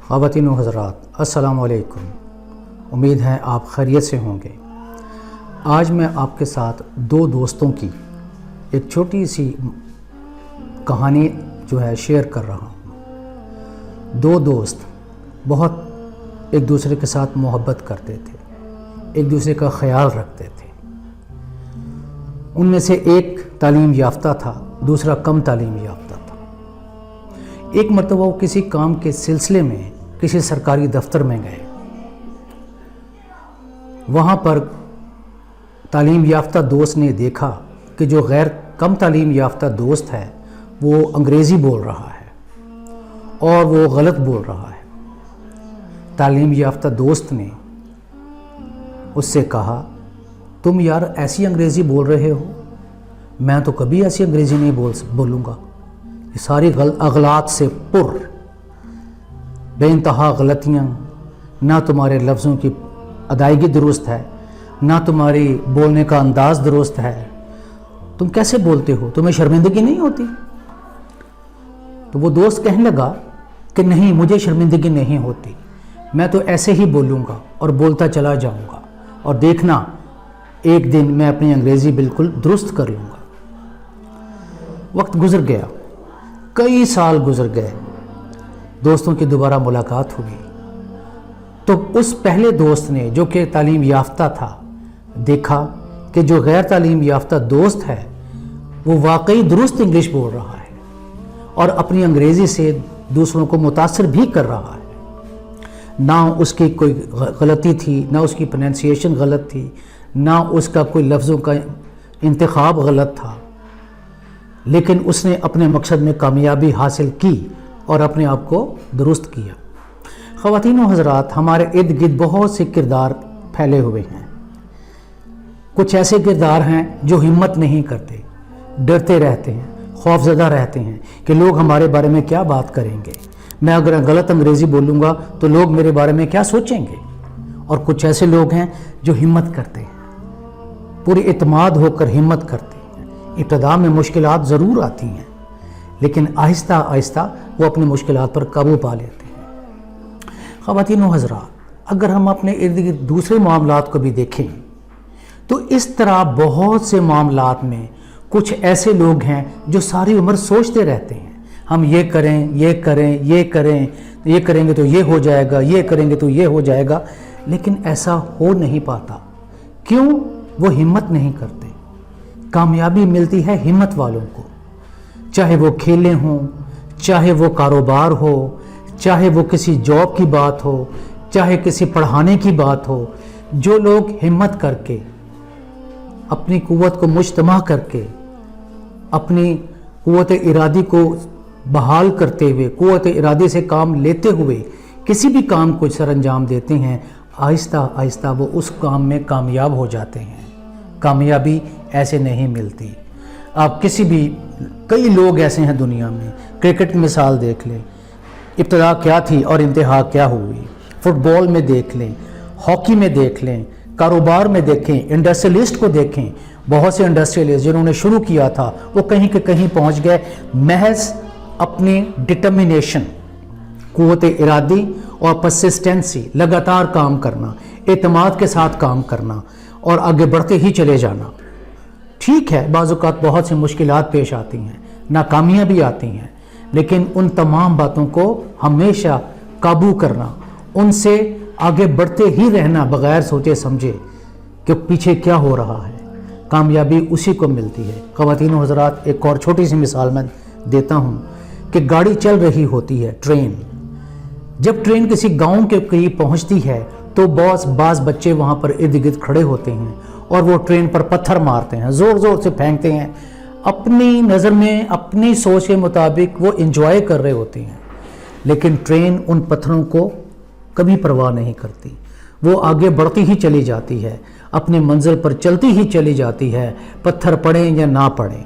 خواتین و حضرات السلام علیکم، امید ہے آپ خیریت سے ہوں گے۔ آج میں آپ کے ساتھ دو دوستوں کی ایک چھوٹی سی کہانی شیئر کر رہا ہوں۔ دو دوست بہت ایک دوسرے کے ساتھ محبت کرتے تھے، ایک دوسرے کا خیال رکھتے تھے۔ ان میں سے ایک تعلیم یافتہ تھا، دوسرا کم تعلیم یافتہ تھا۔ ایک مرتبہ وہ کسی کام کے سلسلے میں کسی سرکاری دفتر میں گئے۔ وہاں پر تعلیم یافتہ دوست نے دیکھا کہ جو غیر کم تعلیم یافتہ دوست ہے وہ انگریزی بول رہا ہے اور وہ غلط بول رہا ہے۔ تعلیم یافتہ دوست نے اس سے کہا، تم یار ایسی انگریزی بول رہے ہو، میں تو کبھی ایسی انگریزی نہیں بولوں گا۔ یہ ساری اغلاط سے پر، بے انتہا غلطیاں، نہ تمہارے لفظوں کی ادائیگی درست ہے، نہ تمہاری بولنے کا انداز درست ہے، تم کیسے بولتے ہو؟ تمہیں شرمندگی نہیں ہوتی؟ تو وہ دوست کہنے لگا کہ نہیں، مجھے شرمندگی نہیں ہوتی، میں تو ایسے ہی بولوں گا اور بولتا چلا جاؤں گا، اور دیکھنا ایک دن میں اپنی انگریزی بالکل درست کر لوں گا۔ وقت گزر گیا، کئی سال گزر گئے، دوستوں کی دوبارہ ملاقات ہوئی تو اس پہلے دوست نے جو کہ تعلیم یافتہ تھا دیکھا کہ جو غیر تعلیم یافتہ دوست ہے وہ واقعی درست انگلش بول رہا ہے اور اپنی انگریزی سے دوسروں کو متاثر بھی کر رہا ہے۔ نہ اس کی کوئی غلطی تھی، نہ اس کی پروننسیشن غلط تھی، نہ اس کا کوئی لفظوں کا انتخاب غلط تھا، لیکن اس نے اپنے مقصد میں کامیابی حاصل کی اور اپنے آپ کو درست کیا۔ خواتین و حضرات، ہمارے ارد گرد بہت سے کردار پھیلے ہوئے ہیں۔ کچھ ایسے کردار ہیں جو ہمت نہیں کرتے، ڈرتے رہتے ہیں، خوف زدہ رہتے ہیں کہ لوگ ہمارے بارے میں کیا بات کریں گے، میں اگر غلط انگریزی بولوں گا تو لوگ میرے بارے میں کیا سوچیں گے۔ اور کچھ ایسے لوگ ہیں جو ہمت کرتے ہیں، پوری اعتماد ہو کر ہمت کرتے ہیں۔ ابتدا میں مشکلات ضرور آتی ہیں، لیکن آہستہ آہستہ وہ اپنی مشکلات پر قابو پا لیتے ہیں۔ خواتین و حضرات، اگر ہم اپنے ارد گرد دوسرے معاملات کو بھی دیکھیں تو اس طرح بہت سے معاملات میں کچھ ایسے لوگ ہیں جو ساری عمر سوچتے رہتے ہیں، ہم یہ کریں، یہ کریں، یہ کریں، یہ کریں گے تو یہ ہو جائے گا، یہ کریں گے تو یہ ہو جائے گا، لیکن ایسا ہو نہیں پاتا۔ کیوں؟ وہ ہمت نہیں کرتے۔ کامیابی ملتی ہے ہمت والوں کو، چاہے وہ کھیلیں ہوں، چاہے وہ کاروبار ہو، چاہے وہ کسی جاب کی بات ہو، چاہے کسی پڑھانے کی بات ہو۔ جو لوگ ہمت کر کے، اپنی قوت کو مجتمع کر کے، اپنی قوت ارادی کو بحال کرتے ہوئے، قوت ارادی سے کام لیتے ہوئے کسی بھی کام کو سر انجام دیتے ہیں، آہستہ آہستہ وہ اس کام میں کامیاب ہو جاتے ہیں۔ کامیابی ایسے نہیں ملتی۔ آپ کئی لوگ ایسے ہیں دنیا میں، کرکٹ مثال دیکھ لیں، ابتدا کیا تھی اور انتہا کیا ہوئی۔ فٹ بال میں دیکھ لیں، ہاکی میں دیکھ لیں، کاروبار میں دیکھیں، انڈسٹریلسٹ کو دیکھیں۔ بہت سے انڈسٹریلسٹ جنہوں نے شروع کیا تھا وہ کہیں کہ کہیں پہنچ گئے، محض اپنی ڈٹرمنیشن، قوت ارادی اور پرسسٹنسی، لگاتار کام کرنا، اعتماد کے ساتھ کام کرنا اور آگے بڑھتے ہی چلے جانا۔ ٹھیک ہے، بعض اوقات بہت سی مشکلات پیش آتی ہیں، ناکامیاں بھی آتی ہیں، لیکن ان تمام باتوں کو ہمیشہ قابو کرنا، ان سے آگے بڑھتے ہی رہنا بغیر سوچے سمجھے کہ پیچھے کیا ہو رہا ہے، کامیابی اسی کو ملتی ہے۔ خواتین و حضرات، ایک اور چھوٹی سی مثال میں دیتا ہوں کہ گاڑی چل رہی ہوتی ہے، ٹرین، جب ٹرین کسی گاؤں کے قریب پہنچتی ہے تو بعض بچے وہاں پر ارد گرد کھڑے ہوتے ہیں اور وہ ٹرین پر پتھر مارتے ہیں، زور زور سے پھینکتے ہیں، اپنی نظر میں اپنی سوچ کے مطابق وہ انجوائے کر رہے ہوتے ہیں، لیکن ٹرین ان پتھروں کو کبھی پرواہ نہیں کرتی، وہ آگے بڑھتی ہی چلی جاتی ہے، اپنی منزل پر چلتی ہی چلی جاتی ہے، پتھر پڑیں یا نہ پڑیں۔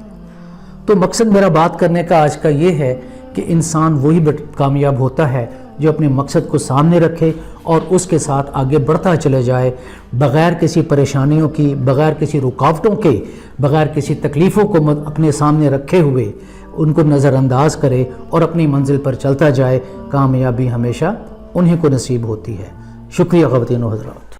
تو مقصد میرا بات کرنے کا آج کا یہ ہے کہ انسان وہی کامیاب ہوتا ہے جو اپنے مقصد کو سامنے رکھے اور اس کے ساتھ آگے بڑھتا چلے جائے، بغیر کسی پریشانیوں کی، بغیر کسی رکاوٹوں کے، بغیر کسی تکلیفوں کو اپنے سامنے رکھے ہوئے ان کو نظر انداز کرے اور اپنی منزل پر چلتا جائے۔ کامیابی ہمیشہ انہیں کو نصیب ہوتی ہے۔ شکریہ خواتین و حضرات۔